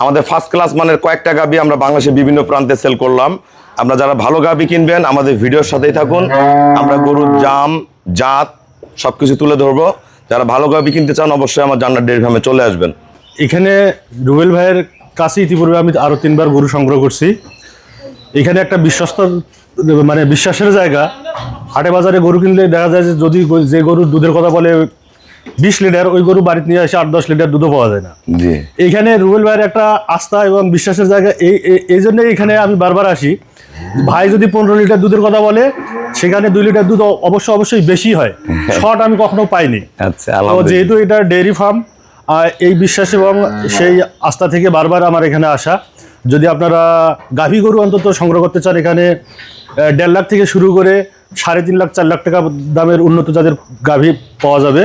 আমাদের first class মানের কয়েকটা গাভী আমরা বাংলাদেশের বিভিন্ন প্রান্তে সেল করলাম। আপনারা যারা ভালো গাভী কিনবেন আমাদের ভিডিওর সাথেই থাকুন। আমরা গরুর জাত সবকিছু তুলে ধরবো। যারা ভালো গাভী কিনতে চান অবশ্যই আমার জান্নাত ডেইরি ফার্মে চলে আসবেন। এখানে রুবেল ভাইয়ের কাছে ইতিপূর্বে আমি আরও 3বার গরু সংগ্রহ করছি। এখানে একটা বিশ্বাসের জায়গা। হাটে বাজারে গরু কিনলে দেখা যায় যে যদি যে গরুর দুধের কথা বলে 20 লিটার, ওই গরু বাড়িতে নিয়ে এসে 8-10 লিটার দুধও পাওয়া যায় না। এইখানে রুবেল ভাইয়ের একটা আস্থা এবং বিশ্বাসের জায়গা। এই জন্যই এখানে আমি বারবার আসি। ভাই যদি 15 লিটার দুধের কথা বলে সেখানে 2 লিটার দুধ অবশ্যই বেশি হয়। শর্ট আমি কখনো পাইনি। তো যেহেতু এটা ডেইরি ফার্ম, এই বিশ্বাস এবং সেই আস্থা থেকে বারবার আমার এখানে আসা। যদি আপনারা গাভী গরু অন্তত সংগ্রহ করতে চান, এখানে 1.5 লাখ থেকে শুরু করে 3.5 লাখ 4 লাখ টাকা দামের উন্নত জাতের গাভী পাওয়া যাবে।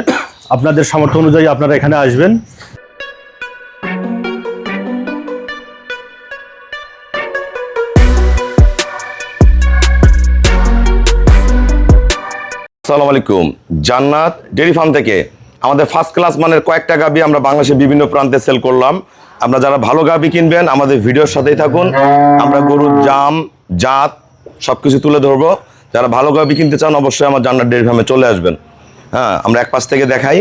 আপনাদের সামর্থ্য অনুযায়ী আপনারা এখানে আসবেন। আসসালামু আলাইকুম। জান্নাত ডেইরি ফার্ম থেকে আমাদের ফার্স্ট ক্লাস মানের কয়েকটা গাভী আমরা বাংলাদেশের বিভিন্ন প্রান্তে সেল করলাম। আপনারা যারা ভালো গাভী কিনবেন আমাদের ভিডিওর সাথেই থাকুন। আমরা গরুর জাত সবকিছু তুলে ধরবো। যারা ভালো গাভী কিনতে চান অবশ্যই আমার জান্নাত ডেইরি ফার্মে চলে আসবেন। হ্যাঁ, আমরা এক পাশ থেকে দেখাই।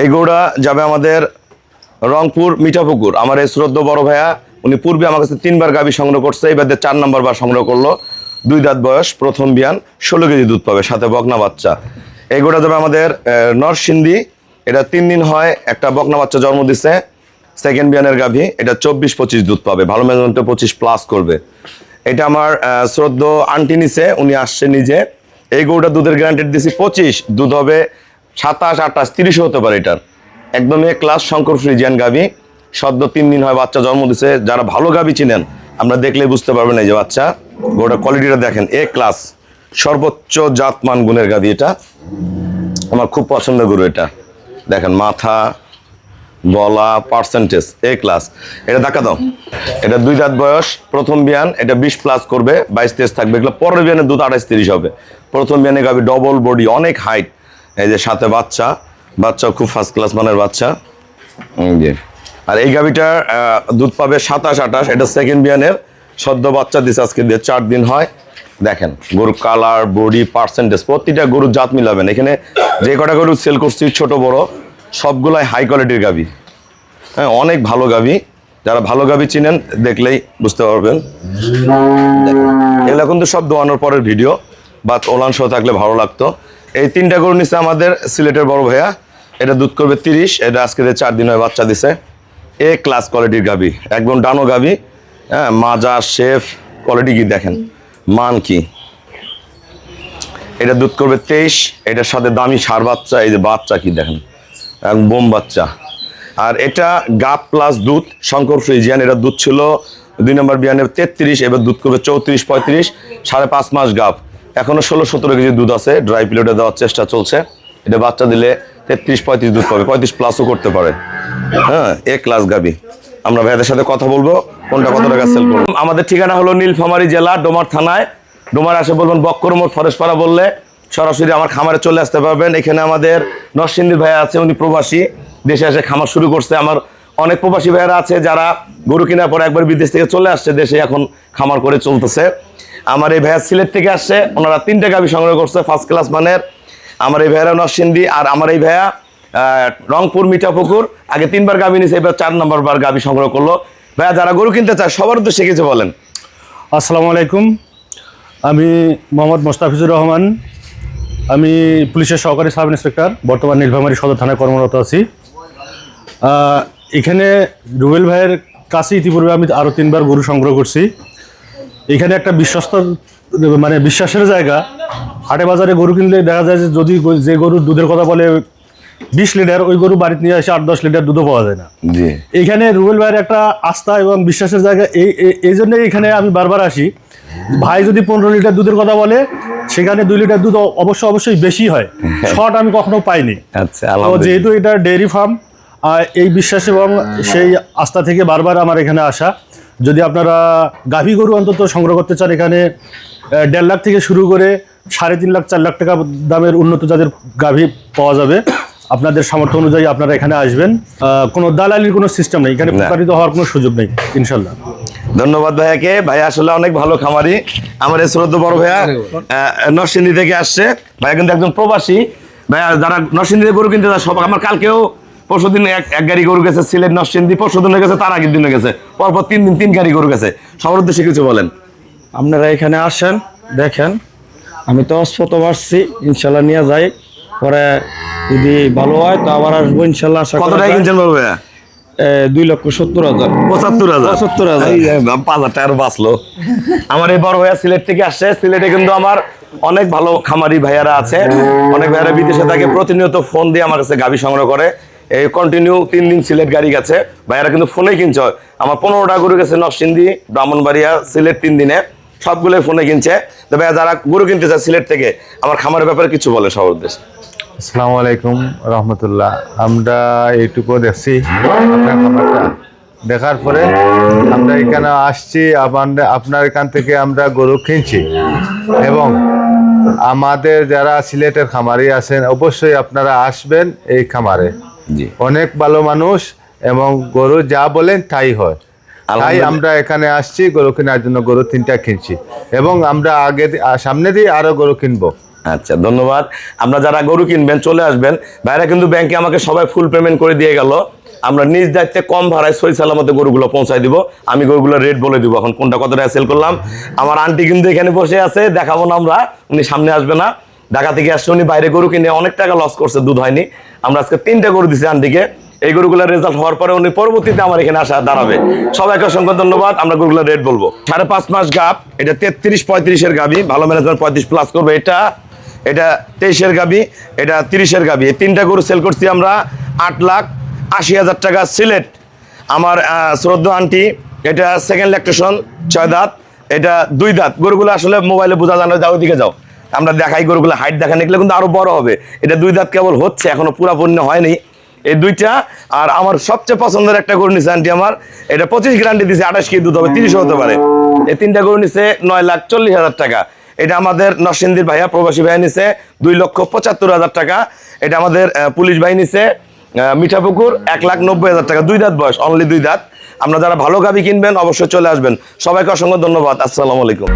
এই গরুটা যাবে আমাদের রংপুর মিঠাপুকুর। আমার এই শ্রদ্ধ বড় ভাইয়া, উনি পূর্বে আমার কাছে 3বার গাভী সংগ্রহ করছে, এবার 4 নম্বর বার সংগ্রহ করলো। 2 দাঁত বয়স, প্রথম বিয়ান, 16 কেজি দুধ পাবে, সাথে বকনা বাচ্চা। এই গরুটা যাবে আমাদের নরসিংদী। এটা 3 দিন হয়, একটা বকনা বাচ্চা জন্ম দিচ্ছে, সেকেন্ড বিয়ানের গাভী। এটা 24-25 দুধ পাবে, ভালো মেজারমেন্টে 25+ করবে। এটা আমার শ্রদ্ধ আন্টি নিছে, উনি আসছে নিজে। এই গরুটা দুধের গ্যারান্টি দিছি 25, দুধ হবে 27, 28, 30 হতে পারে। এটার একদম এ ক্লাস শঙ্কর ফ্রিজিয়ান গাভী, সদ্য 3 দিন হয় বাচ্চা জন্ম দিছে। যারা ভালো গাভী চিনেন আমরা দেখলেই বুঝতে পারবেন। এই যে বাচ্চা, গরুটার কোয়ালিটিটা দেখেন, এ ক্লাস সর্বোচ্চ জাতমান গুণের গাভী। এটা আমার খুব পছন্দের গরু। এটা দেখেন, মাথা, গলা, পার্সেন্টেজ এ ক্লাস। এটা দেখা দাও। এটা 2 দাঁত বয়স, প্রথম বিয়ান। এটা 20+ করবে, 22-23 থাকবে। এগুলো পরের বিয়ানে দুধ 28-30 হবে। প্রথম বিয়ানে গাভী, ডবল বডি, অনেক হাইট। এই যে সাথে বাচ্চাও খুব ফার্স্ট ক্লাস মানের বাচ্চা। আর এই গাভীটার দুধ পাবে 27-28। এটা সেকেন্ড বিয়ানের, সদ্য বাচ্চা দিছে, আজকে দিয়ে 4 দিন হয়। দেখেন গরুর কালার, বডি, পার্সেন্টেজ, প্রতিটা গরুর জাত মিলাবেন। এখানে যে কটা গরু সেল করছি ছোট বড় সবগুলাই হাই কোয়ালিটির গাভী। হ্যাঁ, অনেক ভালো গাভী। যারা ভালো গাভী চিনেন দেখলেই বুঝতে পারবেন। এগুলো কিন্তু সব দোয়ানোর পরের ভিডিও, বা ওলান সহ থাকলে ভালো লাগতো। এই 3টা গরু নিচ্ছে আমাদের সিলেটের বড় ভাইয়া। এটা দুধ করবে 30। এটা আজকে 4 দিন হয় বাচ্চা দিছে। এ ক্লাস কোয়ালিটির গাভী, একদম ডানো গাভী। হ্যাঁ, মাজা, শেফ, কোয়ালিটি কি দেখেন, মান কি। এটা দুধ করবে 23। এটার সাথে দামি ষাঁড় বাচ্চা। এই যে বাচ্চা কি দেখেন, বোম বাচ্চা। আর এটা গাপ প্লাস দুধ, শঙ্কর ফ্রিজিয়ান। এটা দুধ ছিল 2 নম্বর বিয়ানে 33, এবার দুধ করবে 34-35, 5.5 মাস গাপ। এখনো 16-17 কেজি দুধ আছে, ড্রাই পিরিয়ডে দেওয়ার চেষ্টা চলছে। এটা বাচ্চা দিলে 33-35 দুধ পাবে, 35+ও করতে পারে। হ্যাঁ, এ ক্লাস গাভী। আমরা ভাইদের সাথে কথা বলবো কোনটা কত টাকা সেল করবো। আমাদের ঠিকানা হলো নীলফামারী জেলা, ডোমার থানায়। ডোমার আসে বলবেন বক্কর মোড়, ফরেশপাড়া বললে সরাসরি আমার খামারে চলে আসতে পারবেন। এখানে আমাদের নরসিংদীর ভাইয়া আছে, উনি প্রবাসী, দেশে এসে খামার শুরু করছে। আমার অনেক প্রবাসী ভাইয়ারা আছে যারা গরু কেনার পর একবার বিদেশ থেকে চলে আসছে, দেশে এখন খামার করে চলতেছে। আমার এই ভাইয়া সিলেট থেকে আসছে, ওনারা 3টা গাভী সংগ্রহ করছে ফার্স্ট ক্লাস মানের। আমার এই ভাইয়ারা নরসিংদী, আর আমার এই ভাইয়া রংপুর মিঠাপুকুর। আগে 3বার গাভী নিয়েছে, এবার 4 নম্বর বার গাভী সংগ্রহ করলো। ভাইয়া যারা গরু কিনতে চায় সবার উদ্দেশ্যে কিছু বলেন। আসসালামু আলাইকুম। আমি মোহাম্মদ মোস্তাফিজুর রহমান। আমি পুলিশের সহকারী সাব ইন্সপেক্টর, বর্তমান নীলফামারী সদর থানায় কর্মরত আছি। এখানে রুবেল ভাইয়ের কাছে ইতিপূর্বে আমি আরও 3বার গরু সংগ্রহ করছি। এখানে একটা বিশ্বাসের জায়গা। হাটে বাজারে গরু কিনলে দেখা যায় যে যদি যে গরুর দুধের কথা বলে 20 লিটার, ওই গরু বাড়িতে নিয়ে এসে 8-10 লিটার দুধও পাওয়া যায় না। এইখানে রুবেল ভাইয়ের একটা আস্থা এবং বিশ্বাসের জায়গা। এই জন্যই এখানে আমি বারবার আসি। ভাই যদি 15 লিটার দুধের কথা বলে সেখানে 2 লিটার দুধ অবশ্যই বেশি হয়। শর্ট আমি কখনো পাইনি। তো যেহেতু এটা ডেইরি ফার্ম, এই বিশ্বাস এবং সেই আস্থা থেকে বারবার আমার এখানে আসা। যদি আপনারা গাভী গরু অন্তত সংগ্রহ করতে চান, এখানে 1.5 লাখ থেকে শুরু করে 3.5 লাখ 4 লাখ টাকা দামের উন্নত জাতের গাভী পাওয়া যাবে। আপনাদের সামর্থ্য অনুযায়ী আপনারা এখানে আসবেন। কোনো দালালির কোনো সিস্টেম নেই এখানে, প্রতারিত হওয়ার কোনো সুযোগ নেই ইনশাল্লাহ। ধন্যবাদ ভাইয়াকে। ভাইয়া আসলে অনেক ভালো খামারি। আমার এই শ্রদ্ধ বড় ভাইয়া নরসিংদী থেকে আসছে। ভাইয়া কিন্তু একজন প্রবাসী। ভাইয়া যারা নরসিংদীতে গরু কিনতে যায় সব, আমার কালকেও পরশুদিন এক গাড়ি গরু গেছে সিলেট নরসিংদী, পরশুদিন গেছে, তার আগের দিনে গেছে, পরপর 3 দিন 3 গাড়ি গরু গেছে। সবার উদ্দেশ্যে কিছু বলেন। আপনারা এখানে আসেন, দেখেন। আমি তো অস্পত পারছি, ইনশাল্লাহ নিয়ে যাই, পরে যদি ভালো হয় তো আবার আসবো ইনশাল্লাহ। আশা কত টাকা কিনছেন বড় ভাইয়া? 2,70,000। 75,000। 75,000। 5,000 টাকা বাঁচলো। আমার এই বড় ভাইয়া সিলেট থেকে আসছে। সিলেটে কিন্তু আমার অনেক ভালো খামারি ভাইয়ারা আছে, অনেক ভাইয়ারা বিদেশে থাকে, প্রতিনিয়ত ফোন দিয়ে আমার কাছে গাভী সংগ্রহ করে। এই কন্টিনিউ 3 দিন সিলেট গাড়ি গেছে, ভাইয়ারা কিন্তু ফোনে কিনছে। আমার 15টা গরু গেছে নরসিংদী, ব্রাহ্মণবাড়িয়া, সিলেট 3 দিনে, সবগুলো ফোনে কিনছে। তো ভাইয়া যারা গরু কিনতে চায় সিলেট থেকে, আমার খামারের ব্যাপারে কিছু বলে সবার উদ্দেশ্যে। আসসালামু আলাইকুম রহমতুল্লাহ। আমরা এইটুকু দেখছি আপনার খামারটা, দেখার পরে আমরা এখানে আসছি, আপনার এখান থেকে আমরা গরু কিনছি। এবং আমাদের যারা সিলেটের খামারি আছেন অবশ্যই আপনারা আসবেন এই খামারে। জি, অনেক ভালো মানুষ এবং গরু যা বলেন তাই হয়। তাই আলহামদুলিল্লাহ। আমরা এখানে আসছি গরু কেনার জন্য, গরু 3টা কিনছি এবং আমরা সামনে দিয়ে আরো গরু কিনবো। আচ্ছা, ধন্যবাদ। আপনারা যারা গরু কিনবেন চলে আসবেন। ভাইরা কিন্তু ব্যাংকে আমাকে সবাই ফুল পেমেন্ট করে দিয়ে গেল। আমরা নিজ দায়িত্বে কম ভাড়ায় সই সালামতে গরুগুলো পৌঁছায় দিব। আমি গরুগুলোর রেট বলে দিব এখন কোনটা কত টাকা সেল করলাম। আমার আন্টি কিন্তু এখানে বসে আছে, দেখাবো না আমরা, উনি সামনে আসবে না। ঢাকা থেকে আসছে, উনি বাইরে গরু কিনে অনেক টাকা লস করছে, দুধ হয়নি। আমরা আজকে 3টা গরু দিছি আন্টিকে। এই গরুগুলোর রেজাল্ট হওয়ার পরে উনি পরবর্তীতে আমার এখানে আসা দাঁড়াবে। সবাইকে অসংখ্য ধন্যবাদ। আমরা গরুগুলোর রেট বলবো। 5.5 মাস গাব, এটা 33-35-এর গাবি, ভালো ম্যানেজমেন্ট 35 প্লাস করবে। এটা 23-এর গাবি, এটা 30-এর গাবি। এই 3টা গরু সেল করছি আমরা 8,80,000 টাকা সিলেট। আমার শ্রদ্ধ আন্টি, এটা সেকেন্ড ল্যাকটেশন, 6 দাঁত, এটা 2 দাঁত। গরুগুলো আসলে মোবাইলে বোঝা যায় না, যাও ওইদিকে যাও, আমরা দেখাই গরুগুলো হাইট দেখান, এগুলো কিন্তু আরো বড় হবে। এটা 2 দাঁত কেবল হচ্ছে, এখনো পুরাপূর্ণ হয়নি। এই 2টা। আর আমার সবচেয়ে পছন্দের একটা গরু নিছে আন্টি আমার, এটা 25 গ্যারান্টি দিছে, 28 কেজি দুধ হবে, 30 হতে পারে। এই 3টা গরু নিছে 9,40,000 টাকা। এটা আমাদের নরসিংদীর ভাইয়া, প্রবাসী ভাইয়া নিছে 2,75,000 টাকা। এটা আমাদের পুলিশ ভাই নিছে মিঠাপুকুর 1,90,000 টাকা। 2 দাঁত বয়স, অনলি 2 দাঁত। আপনারা যারা ভালো গাভী কিনবেন অবশ্যই চলে আসবেন। সবাইকে অসংখ্য ধন্যবাদ। আসসালামু আলাইকুম।